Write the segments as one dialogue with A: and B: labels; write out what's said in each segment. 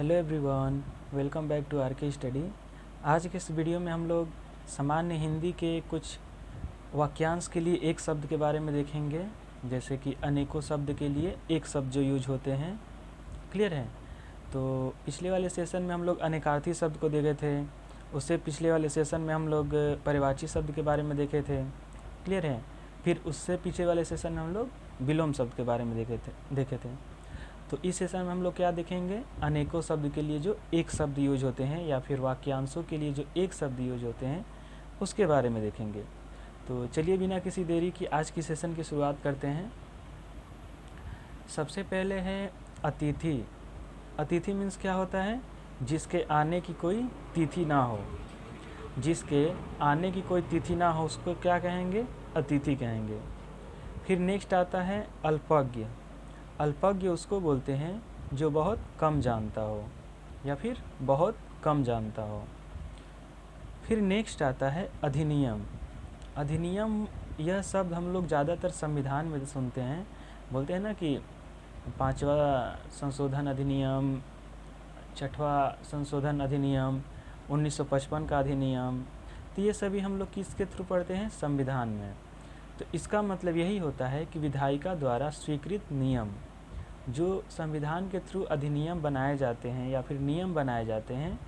A: Hello everyone, welcome back to R K study. आज के इस वीडियो में हम लोग सामान्य हिंदी के कुछ वाक्यांश के लिए एक शब्द के बारे में देखेंगे, जैसे कि अनेकों शब्द के लिए एक शब्द जो यूज होते हैं। क्लियर है? तो पिछले वाले सेशन में हम लोग अनेकार्थी शब्द को देखे थे, उससे पिछले वाले सेशन में हम लोग परिवाची शब्द के बारे में देखे थे। क्लियर है? फिर उससे पीछे वाले सेशन में हम लोग विलोम शब्द के बारे में देखे थे। तो इस सेशन में हम लोग क्या देखेंगे, अनेकों शब्द के लिए जो एक शब्द यूज होते हैं या फिर वाक्यांशों के लिए जो एक शब्द यूज होते हैं उसके बारे में देखेंगे। तो चलिए बिना किसी देरी की आज की सेशन की शुरुआत करते हैं। सबसे पहले है अतिथि। अतिथि मीन्स क्या होता है? जिसके आने की कोई तिथि ना हो। जिसके आने की कोई तिथि ना हो उसको क्या कहेंगे? अतिथि कहेंगे। फिर नेक्स्ट आता है अल्पज्ञ। अल्पज्ञ उसको बोलते हैं जो बहुत कम जानता हो या फिर बहुत कम जानता हो। फिर नेक्स्ट आता है अधिनियम। अधिनियम यह शब्द हम लोग ज़्यादातर संविधान में सुनते हैं, बोलते हैं ना कि 5वां संशोधन अधिनियम, 6वां संशोधन अधिनियम, 1955 का अधिनियम। तो ये सभी हम लोग किसके थ्रू पढ़ते हैं? संविधान में। तो इसका मतलब यही होता है कि विधायिका द्वारा स्वीकृत नियम, जो संविधान के थ्रू अधिनियम बनाए जाते हैं या फिर नियम बनाए जाते हैं,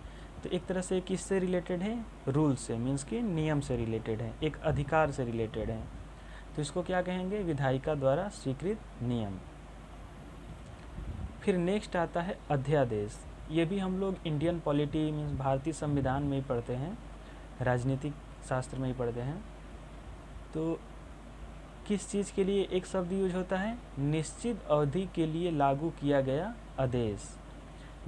A: तो एक तरह से किससे रिलेटेड है? रूल से, मीन्स कि नियम से रिलेटेड है, एक अधिकार से रिलेटेड है। तो इसको क्या कहेंगे? विधायिका द्वारा स्वीकृत नियम। फिर नेक्स्ट आता है अध्यादेश। ये भी हम लोग इंडियन पॉलिटी मीन्स भारतीय संविधान में ही पढ़ते हैं, राजनीतिक शास्त्र में ही पढ़ते हैं। तो किस चीज़ के लिए एक शब्द यूज होता है? निश्चित अवधि के लिए लागू किया गया आदेश।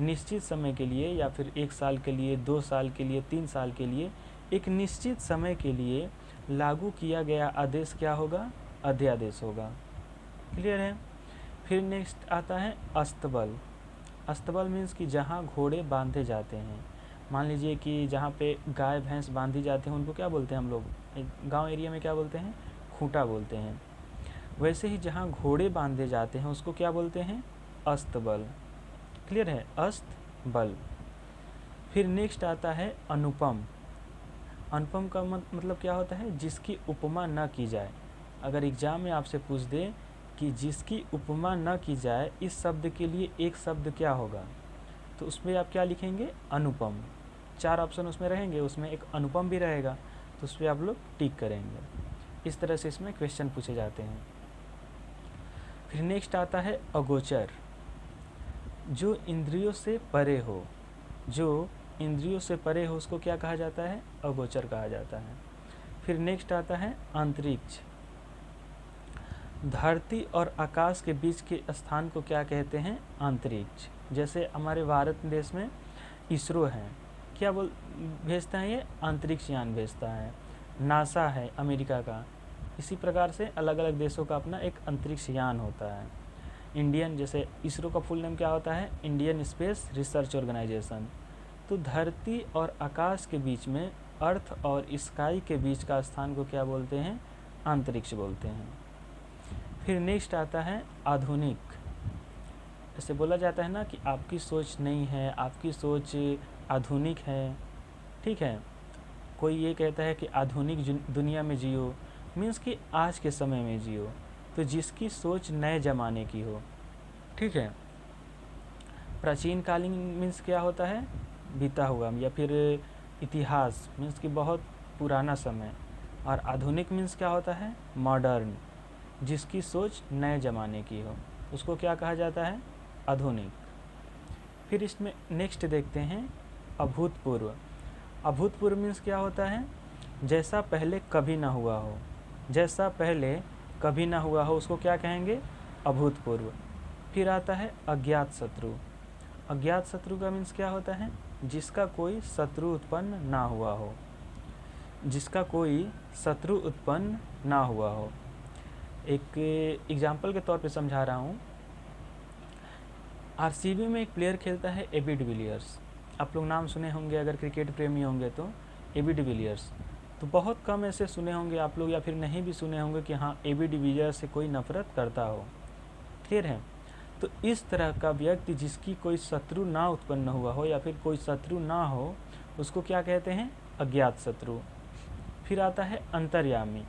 A: निश्चित समय के लिए या फिर 1 साल के लिए, 2 साल के लिए, 3 साल के लिए, एक निश्चित समय के लिए लागू किया गया आदेश क्या होगा? अध्यादेश होगा। क्लियर है? फिर नेक्स्ट आता है अस्तबल। अस्तबल मीन्स कि जहाँ घोड़े बांधे जाते हैं। मान लीजिए कि जहाँ पे गाय भैंस बांधी जाते हैं उनको क्या बोलते हैं हम लोग? गांव एरिया में क्या बोलते हैं? खूंटा बोलते हैं। वैसे ही जहाँ घोड़े बांधे जाते हैं उसको क्या बोलते हैं? अस्तबल। क्लियर है? अस्तबल। फिर नेक्स्ट आता है अनुपम। अनुपम का मतलब क्या होता है? जिसकी उपमा न की जाए। अगर एग्जाम में आपसे पूछ दे कि जिसकी उपमा न की जाए, इस शब्द के लिए एक शब्द क्या होगा, तो उसमें आप क्या लिखेंगे? अनुपम। 4 ऑप्शन उसमें रहेंगे, उसमें एक अनुपम भी रहेगा, तो उस पर आप लोग टिक करेंगे। इस तरह से इसमें क्वेश्चन पूछे जाते हैं। फिर नेक्स्ट आता है अगोचर। जो इंद्रियों से परे हो, जो इंद्रियों से परे हो उसको क्या कहा जाता है? अगोचर कहा जाता है। फिर नेक्स्ट आता है अंतरिक्ष। धरती और आकाश के बीच के स्थान को क्या कहते हैं? अंतरिक्ष। जैसे हमारे भारत देश में इसरो है, क्या भेजता है? ये अंतरिक्ष यान भेजता है। नासा है अमेरिका का। इसी प्रकार से अलग अलग देशों का अपना एक अंतरिक्ष यान होता है। इंडियन, जैसे इसरो का फुल नेम क्या होता है? Indian Space Research Organisation. तो धरती और आकाश के बीच में, अर्थ और स्काई के बीच का स्थान को क्या बोलते हैं? अंतरिक्ष बोलते हैं। फिर नेक्स्ट आता है आधुनिक। ऐसे बोला जाता है ना कि आपकी सोच नई है, आपकी सोच आधुनिक है। ठीक है? कोई ये कहता है कि आधुनिक दुनिया में जियो, मीन्स कि आज के समय में जियो, तो जिसकी सोच नए ज़माने की हो। ठीक है? प्राचीन कालीन मीन्स क्या होता है? बीता हुआ, या फिर इतिहास मीन्स कि बहुत पुराना समय। और आधुनिक मीन्स क्या होता है? मॉडर्न। जिसकी सोच नए ज़माने की हो उसको क्या कहा जाता है? आधुनिक। फिर इसमें नेक्स्ट देखते हैं अभूतपूर्व। अभूतपूर्व मीन्स क्या होता है? जैसा पहले कभी ना हुआ हो। जैसा पहले कभी ना हुआ हो उसको क्या कहेंगे? अभूतपूर्व। फिर आता है अज्ञात शत्रु। अज्ञात शत्रु का मीन्स क्या होता है? जिसका कोई शत्रु उत्पन्न ना हुआ हो। जिसका कोई शत्रु उत्पन्न ना हुआ हो। एक एग्जाम्पल के तौर पे समझा रहा हूँ। आरसीबी में एक प्लेयर खेलता है एबी डिविलियर्स। आप लोग नाम सुने होंगे अगर क्रिकेट प्रेमी होंगे तो, एबी डिविलियर्स। तो बहुत कम ऐसे सुने होंगे आप लोग या फिर नहीं भी सुने होंगे कि हाँ एबी डिविलियर्स से कोई नफरत करता हो। क्लियर है? तो इस तरह का व्यक्ति जिसकी कोई शत्रु ना उत्पन्न हुआ हो या फिर कोई शत्रु ना हो, उसको क्या कहते हैं? अज्ञात शत्रु। फिर आता है अंतर्यामी।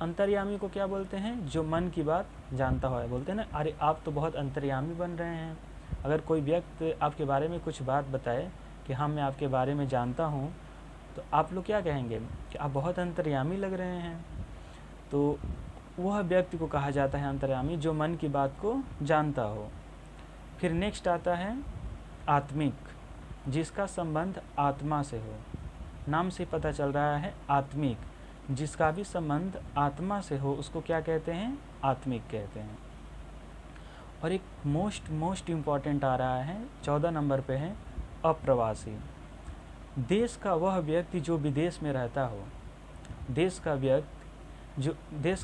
A: अंतर्यामी को क्या बोलते हैं? जो मन की बात जानता हो। बोलते हैं ना, अरे आप तो बहुत अंतर्यामी बन रहे हैं। अगर कोई व्यक्ति आपके बारे में कुछ बात बताए कि हाँ मैं आपके बारे में जानता हूँ, तो आप लोग क्या कहेंगे कि आप बहुत अंतर्यामी लग रहे हैं। तो वह व्यक्ति को कहा जाता है अंतर्यामी, जो मन की बात को जानता हो। फिर नेक्स्ट आता है आत्मिक, जिसका संबंध आत्मा से हो। नाम से पता चल रहा है आत्मिक, जिसका भी संबंध आत्मा से हो उसको क्या कहते हैं? आत्मिक कहते हैं। और एक मोस्ट इम्पॉर्टेंट आ रहा है, 14 नंबर पे है अप्रवासी। देश का वह व्यक्ति जो विदेश में रहता हो। देश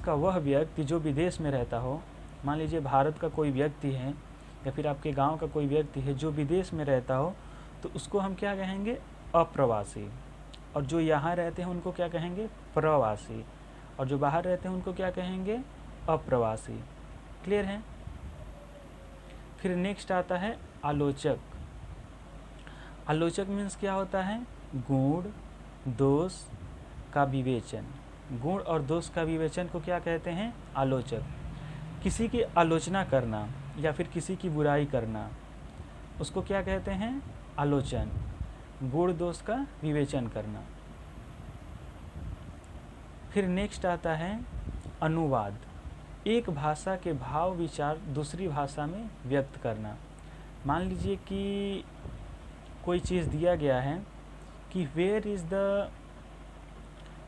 A: का वह व्यक्ति जो विदेश में रहता हो। मान लीजिए भारत का कोई व्यक्ति है या फिर आपके गांव का कोई व्यक्ति है जो विदेश में रहता हो, तो उसको हम क्या कहेंगे? अप्रवासी। और जो यहाँ रहते हैं उनको क्या कहेंगे? प्रवासी। और जो बाहर रहते हैं उनको क्या कहेंगे? अप्रवासी। क्लियर है? फिर नेक्स्ट आता है आलोचक। आलोचक मीन्स क्या होता है? गुण दोष का विवेचन। गुण और दोष का विवेचन को क्या कहते हैं? आलोचक। किसी की आलोचना करना या फिर किसी की बुराई करना, उसको क्या कहते हैं? आलोचन। गुण दोष का विवेचन करना। फिर नेक्स्ट आता है अनुवाद। एक भाषा के भाव विचार दूसरी भाषा में व्यक्त करना। मान लीजिए कि कोई चीज़ दिया गया है कि where is the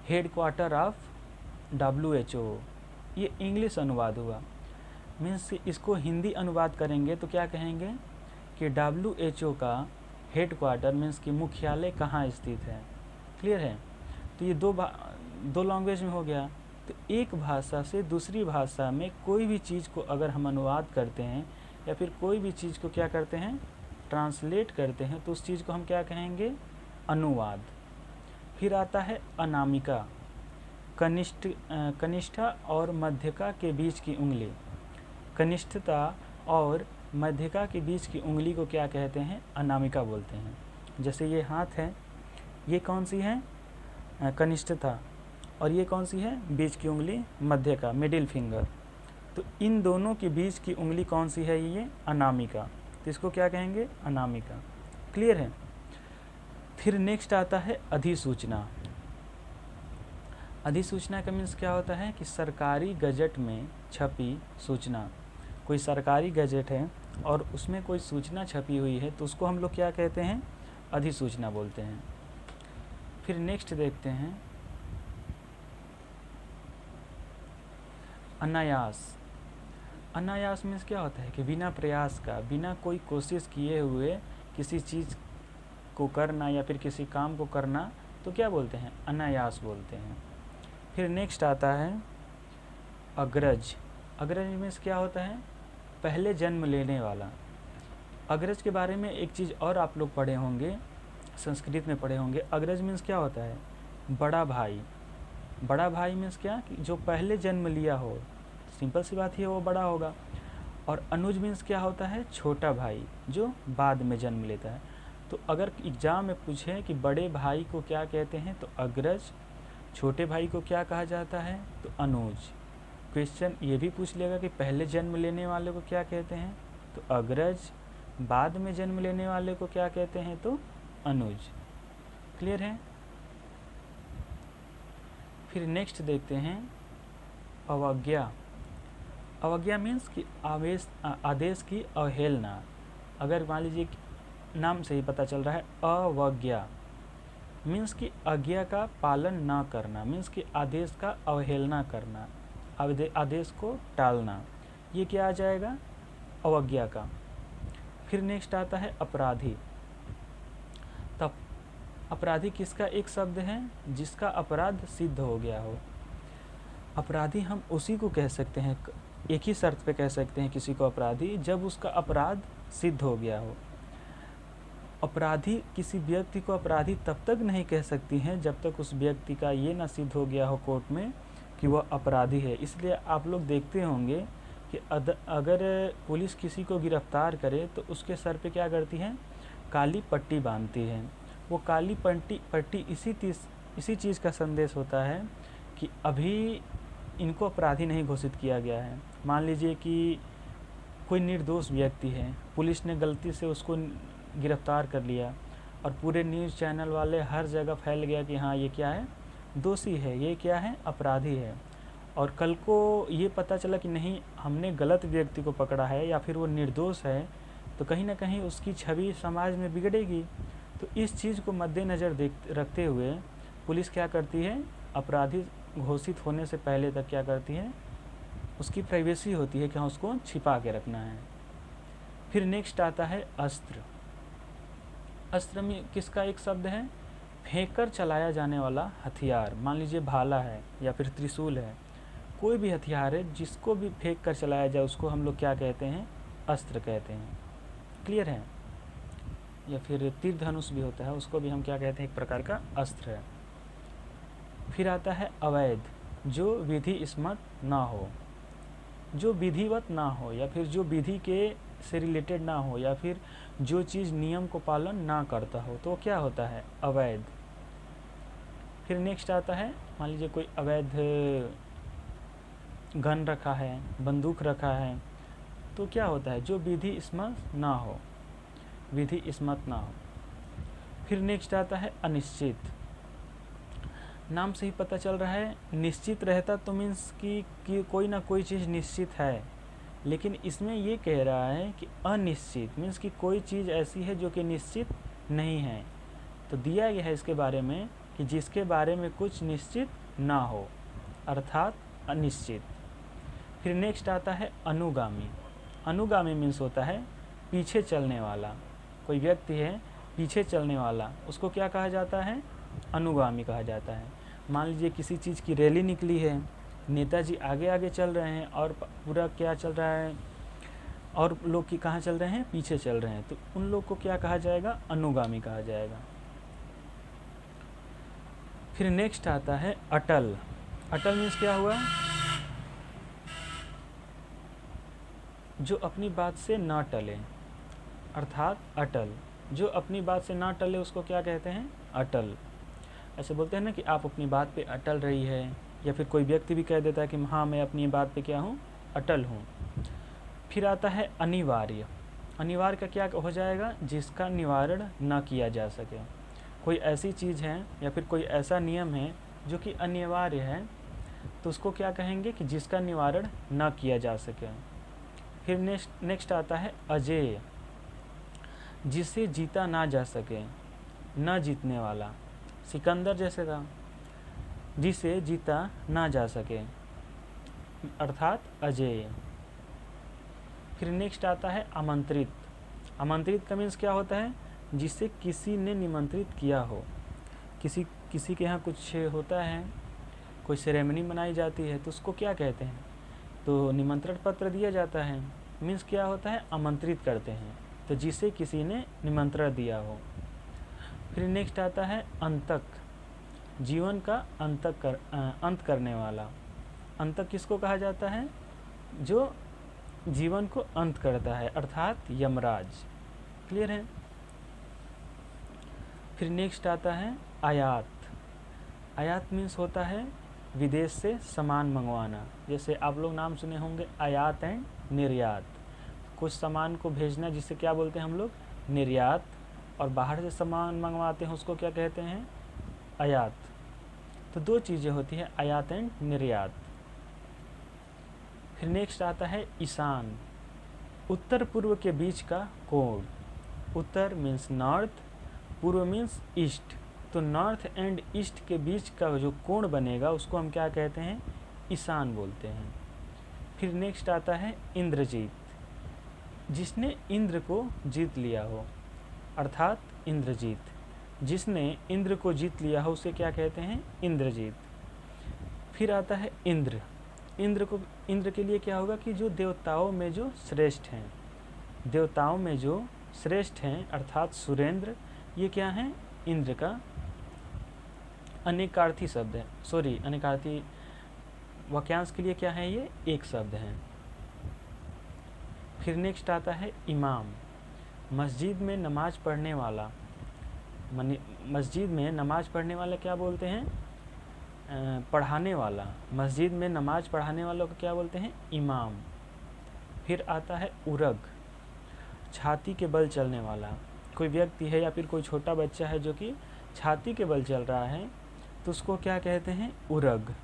A: headquarter of WHO। ये इंग्लिश अनुवाद हुआ। मीन्स इसको हिंदी अनुवाद करेंगे तो क्या कहेंगे कि WHO का हेडक्वार्टर मीन्स कि मुख्यालय कहाँ स्थित है। क्लियर है? तो ये दो लैंग्वेज में हो गया। तो एक भाषा से दूसरी भाषा में कोई भी चीज़ को अगर हम अनुवाद करते हैं या फिर कोई भी चीज़ को क्या करते हैं? ट्रांसलेट करते हैं, तो उस चीज़ को हम क्या कहेंगे? अनुवाद। फिर आता है अनामिका। कनिष्ठा और मध्यका के बीच की उंगली। कनिष्ठता और मध्यका के बीच की उंगली को क्या कहते हैं? अनामिका बोलते हैं। जैसे ये हाथ है, ये कौन सी है? कनिष्ठता। और ये कौन सी है? बीच की उंगली मध्यका, मिडिल फिंगर। तो इन दोनों के बीच की उंगली कौन सी है? ये अनामिका। तो इसको क्या कहेंगे? अनामिका। क्लियर है? फिर नेक्स्ट आता है अधिसूचना। अधिसूचना का मीन्स क्या होता है कि सरकारी गजट में छपी सूचना। कोई सरकारी गजट है और उसमें कोई सूचना छपी हुई है तो उसको हम लोग क्या कहते हैं? अधिसूचना बोलते हैं। फिर नेक्स्ट देखते हैं अनायास। अनायास मीन्स क्या होता है कि बिना प्रयास का, बिना कोई कोशिश किए हुए किसी चीज़ को करना या फिर किसी काम को करना, तो क्या बोलते हैं? अनायास बोलते हैं। फिर नेक्स्ट आता है अग्रज। अग्रज मीन्स क्या होता है? पहले जन्म लेने वाला। अग्रज के बारे में एक चीज़ और आप लोग पढ़े होंगे, संस्कृत में पढ़े होंगे। अग्रज मीन्स क्या होता है? बड़ा भाई। बड़ा भाई मीन्स क्या? कि जो पहले जन्म लिया हो। सिंपल सी बात है, वो बड़ा होगा। और अनुज मीन्स क्या होता है? छोटा भाई, जो बाद में जन्म लेता है। तो अगर एग्ज़ाम में पूछे कि बड़े भाई को क्या कहते हैं, तो अग्रज। छोटे भाई को क्या कहा जाता है? तो अनुज। क्वेश्चन ये भी पूछ लेगा कि पहले जन्म लेने वाले को क्या कहते हैं? तो अग्रज। बाद में जन्म लेने वाले को क्या कहते हैं? तो अनुज। क्लियर है? फिर नेक्स्ट देखते हैं अवज्ञा। अवज्ञा मीन्स कि आदेश की अवहेलना। अगर मान लीजिए नाम से ही पता चल रहा है अवज्ञा मीन्स कि आज्ञा का पालन ना करना, मीन्स कि आदेश का अवहेलना करना, आदेश को टालना, ये क्या आ जाएगा? अवज्ञा का। फिर नेक्स्ट आता है अपराधी। तब अपराधी किसका एक शब्द है? जिसका अपराध सिद्ध हो गया हो। अपराधी हम उसी को कह सकते हैं, एक ही शर्त पे कह सकते हैं किसी को अपराधी, जब उसका अपराध सिद्ध हो गया हो। अपराधी किसी व्यक्ति को अपराधी तब तक नहीं कह सकती हैं जब तक उस व्यक्ति का ये ना सिद्ध हो गया हो कोर्ट में कि वह अपराधी है। इसलिए आप लोग देखते होंगे कि अगर पुलिस किसी को गिरफ्तार करे तो उसके सर पे क्या करती है, काली पट्टी बांधती है। वो काली पट्टी इसी चीज़ का संदेश होता है कि अभी इनको अपराधी नहीं घोषित किया गया है। मान लीजिए कि कोई निर्दोष व्यक्ति है, पुलिस ने गलती से उसको गिरफ्तार कर लिया और पूरे न्यूज़ चैनल वाले हर जगह फैल गया कि हाँ ये क्या है, दोषी है, ये क्या है, अपराधी है। और कल को ये पता चला कि नहीं, हमने गलत व्यक्ति को पकड़ा है या फिर वो निर्दोष है, तो कहीं ना कहीं उसकी छवि समाज में बिगड़ेगी। तो इस चीज़ को मद्देनज़र रखते हुए पुलिस क्या करती है, अपराधी घोषित होने से पहले तक क्या करती है, उसकी प्राइवेसी होती है कि हाँ उसको छिपा के रखना है। फिर नेक्स्ट आता है अस्त्र। अस्त्र में किसका एक शब्द है, फेंक कर चलाया जाने वाला हथियार। मान लीजिए भाला है या फिर त्रिशूल है, कोई भी हथियार है जिसको भी फेंक कर चलाया जाए उसको हम लोग क्या कहते हैं, अस्त्र कहते हैं। क्लियर है। या फिर तीर धनुष भी होता है, उसको भी हम क्या कहते हैं, एक प्रकार का अस्त्र है। फिर आता है अवैध, जो विधि सम्मत ना हो, जो विधिवत ना हो या फिर जो विधि के से रिलेटेड ना हो या फिर जो चीज़ नियम को पालन ना करता हो, तो क्या होता है, अवैध। फिर नेक्स्ट आता है, मान लीजिए कोई अवैध गन रखा है, बंदूक रखा है, तो क्या होता है, जो विधि सम्मत ना हो, विधि सम्मत ना हो। फिर नेक्स्ट आता है अनिश्चित। नाम से ही पता चल रहा है, निश्चित रहता तो मीन्स कि कोई ना कोई चीज़ निश्चित है, लेकिन इसमें ये कह रहा है कि अनिश्चित मीन्स कि कोई चीज़ ऐसी है जो कि निश्चित नहीं है। तो दिया गया है इसके बारे में कि जिसके बारे में कुछ निश्चित ना हो, अर्थात अनिश्चित। फिर नेक्स्ट आता है अनुगामी। अनुगामी मीन्स होता है पीछे चलने वाला। कोई व्यक्ति है पीछे चलने वाला, उसको क्या कहा जाता है, अनुगामी कहा जाता है। मान लीजिए किसी चीज़ की रैली निकली है, नेताजी आगे आगे चल रहे हैं और पूरा क्या चल रहा है, और लोग की कहाँ चल रहे हैं, पीछे चल रहे हैं, तो उन लोग को क्या कहा जाएगा, अनुगामी कहा जाएगा। फिर नेक्स्ट आता है अटल। अटल मीन्स क्या हुआ, जो अपनी बात से ना टले, अर्थात अटल। जो अपनी बात से ना टले उसको क्या कहते हैं, अटल। ऐसे बोलते हैं ना कि आप अपनी बात पे अटल रही है, या फिर कोई व्यक्ति भी कह देता है कि हाँ मैं अपनी बात पे क्या हूँ, अटल हूँ। फिर आता है अनिवार्य। अनिवार्य का क्या हो जाएगा, जिसका निवारण ना किया जा सके। कोई ऐसी चीज़ है या फिर कोई ऐसा नियम है जो कि अनिवार्य है, तो उसको क्या कहेंगे कि जिसका निवारण ना किया जा सके। फिर नेक्स्ट आता है अजेय, जिसे जीता ना जा सके, ना जीतने वाला। सिकंदर जैसे था, जिसे जीता ना जा सके, अर्थात अजेय। फिर नेक्स्ट आता है आमंत्रित। आमंत्रित का मीन्स क्या होता है, जिसे किसी ने निमंत्रित किया हो। किसी के यहाँ कुछ होता है, कोई सेरेमनी मनाई जाती है, तो उसको क्या कहते हैं, तो निमंत्रण पत्र दिया जाता है। मीन्स क्या होता है, आमंत्रित करते हैं, तो जिसे किसी ने निमंत्रण दिया हो। फिर नेक्स्ट आता है अंतक, जीवन का अंत करने वाला। अंतक किसको कहा जाता है, जो जीवन को अंत करता है, अर्थात यमराज। क्लियर है। फिर नेक्स्ट आता है आयात। आयात मीन्स होता है विदेश से सामान मंगवाना। जैसे आप लोग नाम सुने होंगे आयात एंड निर्यात। कुछ सामान को भेजना जिसे क्या बोलते हैं हम लोग, निर्यात, और बाहर से सामान मंगवाते हैं उसको क्या कहते हैं, आयात। तो दो चीज़ें होती है, आयात एंड निर्यात। फिर नेक्स्ट आता है ईशान, उत्तर पूर्व के बीच का कोण। उत्तर मीन्स नॉर्थ, पूर्व मीन्स ईस्ट। तो नॉर्थ एंड ईस्ट के बीच का जो कोण बनेगा उसको हम क्या कहते हैं, ईशान बोलते हैं। फिर नेक्स्ट आता है इंद्रजीत, जिसने इंद्र को जीत लिया हो, अर्थात इंद्रजीत। जिसने इंद्र को जीत लिया हो उसे क्या कहते हैं, इंद्रजीत। फिर आता है इंद्र। इंद्र के लिए क्या होगा कि जो देवताओं में जो श्रेष्ठ हैं, देवताओं में जो श्रेष्ठ हैं, अर्थात सुरेंद्र, ये क्या है, इंद्र का अनेकार्थी शब्द है। अनेकार्थी वाक्यांश के लिए क्या है, ये एक शब्द है। फिर नेक्स्ट आता है इमाम, मस्जिद में नमाज पढ़ने वाला। मस्जिद में नमाज पढ़ने वाला क्या बोलते हैं? पढ़ाने वाला। मस्जिद में नमाज पढ़ाने वालों को क्या बोलते हैं? इमाम। फिर आता है उरग, छाती के बल चलने वाला। कोई व्यक्ति है या फिर कोई छोटा बच्चा है जो कि छाती के बल चल रहा है तो उसको क्या कहते हैं? उरग।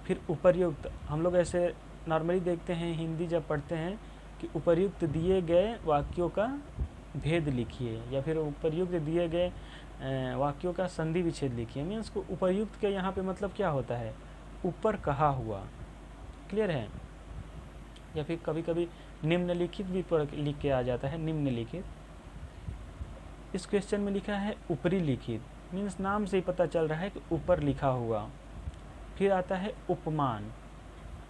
A: फिर उपर्युक्त, हम लोग ऐसे नॉर्मली देखते हैं हिंदी जब पढ़ते हैं कि उपर्युक्त दिए गए वाक्यों का भेद लिखिए या फिर उपर्युक्त दिए गए वाक्यों का संधि विच्छेद लिखिए। मीन्स को उपर्युक्त के यहाँ पे मतलब क्या होता है? ऊपर कहा हुआ। क्लियर है? या फिर कभी कभी निम्नलिखित भी लिख के आ जाता है, निम्नलिखित। इस क्वेश्चन में लिखा है ऊपरी लिखित, मीन्स नाम से ही पता चल रहा है कि ऊपर लिखा हुआ। फिर आता है उपमान,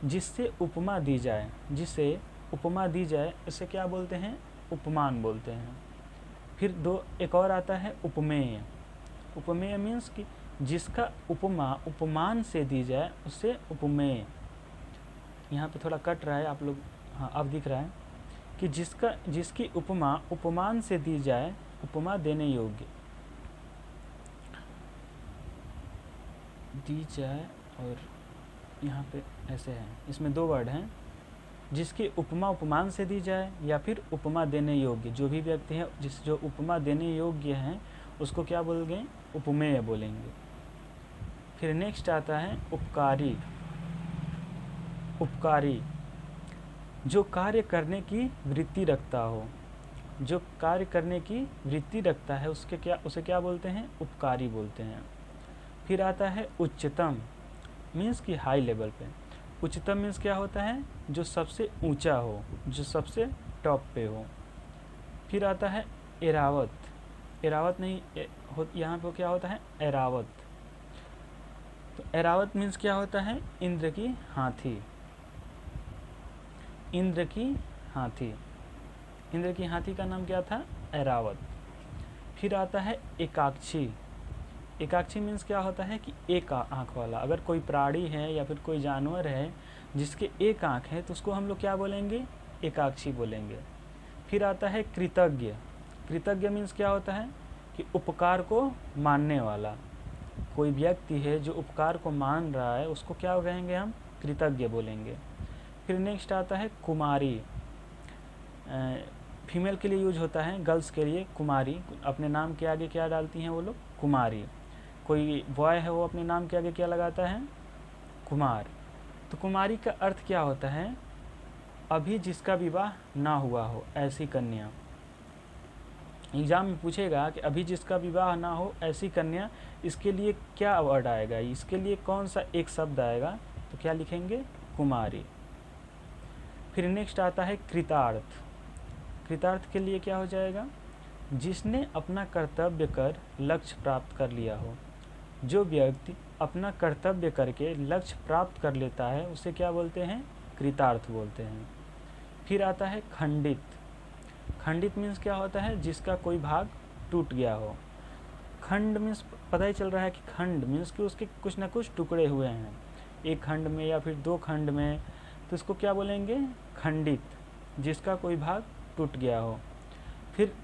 A: जिससे उपमा दी जाए, जिसे उपमा दी जाए इसे क्या बोलते हैं? उपमान बोलते हैं। फिर एक और आता है उपमेय। उपमेय मीन्स कि जिसका उपमा उपमान से दी जाए उसे उपमेय। यहाँ पे थोड़ा कट रहा है आप लोग, हाँ अब दिख रहा है कि जिसकी उपमा उपमान से दी जाए, उपमा देने योग्य दी जाए। और यहाँ पे ऐसे है, इसमें दो वर्ड हैं, जिसकी उपमा उपमान से दी जाए या फिर उपमा देने योग्य। जो भी व्यक्ति है जो उपमा देने योग्य हैं उसको क्या बोलेंगे? उपमेय बोलेंगे। फिर नेक्स्ट आता है उपकारी। उपकारी, जो कार्य करने की वृत्ति रखता हो, जो कार्य करने की वृत्ति रखता है उसे क्या बोलते हैं? उपकारी बोलते हैं। फिर आता है उच्चतम, मीन्स की हाई लेवल पे। उच्चतम मीन्स क्या होता है? जो सबसे ऊंचा हो, जो सबसे टॉप पे हो। फिर आता है एरावत। एरावत नहीं यहाँ पे क्या होता है? एरावत। तो एरावत मीन्स क्या होता है? इंद्र की हाथी। इंद्र की हाथी। इंद्र की हाथी का नाम क्या था? एरावत। फिर आता है एकाक्षी। एकाक्षी मीन्स क्या होता है? कि एक आँख वाला। अगर कोई प्राणी है या फिर कोई जानवर है जिसके एक आँख है तो उसको हम लोग क्या बोलेंगे? एकाक्षी बोलेंगे। फिर आता है कृतज्ञ। कृतज्ञ मीन्स क्या होता है? कि उपकार को मानने वाला। कोई व्यक्ति है जो उपकार को मान रहा है उसको क्या कहेंगे? हम कृतज्ञ बोलेंगे। फिर नेक्स्ट आता है कुमारी। फीमेल के लिए यूज होता है, गर्ल्स के लिए कुमारी। अपने नाम के आगे क्या डालती हैं वो लोग? कुमारी। कोई बॉय है वो अपने नाम के आगे क्या लगाता है? कुमार। तो कुमारी का अर्थ क्या होता है? अभी जिसका विवाह ना हुआ हो, ऐसी कन्या। एग्जाम में पूछेगा कि अभी जिसका विवाह ना हो ऐसी कन्या, इसके लिए क्या वर्ड आएगा? इसके लिए कौन सा एक शब्द आएगा? तो क्या लिखेंगे? कुमारी। फिर नेक्स्ट आता है कृतार्थ। कृतार्थ के लिए क्या हो जाएगा? जिसने अपना कर्तव्य कर लक्ष्य प्राप्त कर लिया हो। जो व्यक्ति अपना कर्तव्य करके लक्ष्य प्राप्त कर लेता है उसे क्या बोलते हैं? कृतार्थ बोलते हैं। फिर आता है खंडित। खंडित मीन्स क्या होता है? जिसका कोई भाग टूट गया हो। खंड मीन्स पता ही चल रहा है कि खंड मीन्स कि उसके कुछ ना कुछ टुकड़े हुए हैं, एक खंड में या फिर दो खंड में, तो इसको क्या बोलेंगे? खंडित, जिसका कोई भाग टूट गया हो। फिर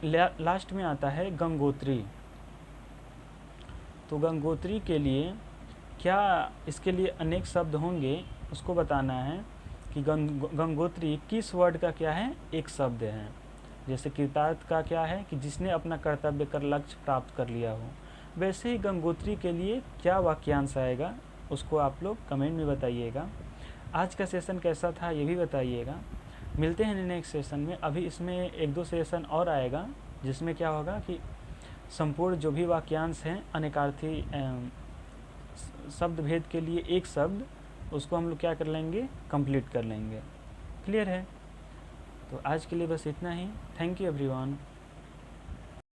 A: लास्ट में आता है गंगोत्री। तो गंगोत्री के लिए क्या, इसके लिए अनेक शब्द होंगे, उसको बताना है कि गंगोत्री किस वर्ड का क्या है? एक शब्द है। जैसे कृतार्थ का क्या है? कि जिसने अपना कर्तव्य कर लक्ष्य प्राप्त कर लिया हो। वैसे ही गंगोत्री के लिए क्या वाक्यांश आएगा उसको आप लोग कमेंट में बताइएगा। आज का सेशन कैसा था ये भी बताइएगा। मिलते हैं नेक्स्ट सेशन में। अभी इसमें एक दो सेशन और आएगा जिसमें क्या होगा कि संपूर्ण जो भी वाक्यांश हैं अनेकार्थी शब्द भेद के लिए एक शब्द, उसको हम लोग क्या कर लेंगे? कंप्लीट कर लेंगे। क्लियर है? तो आज के लिए बस इतना ही। Thank you everyone.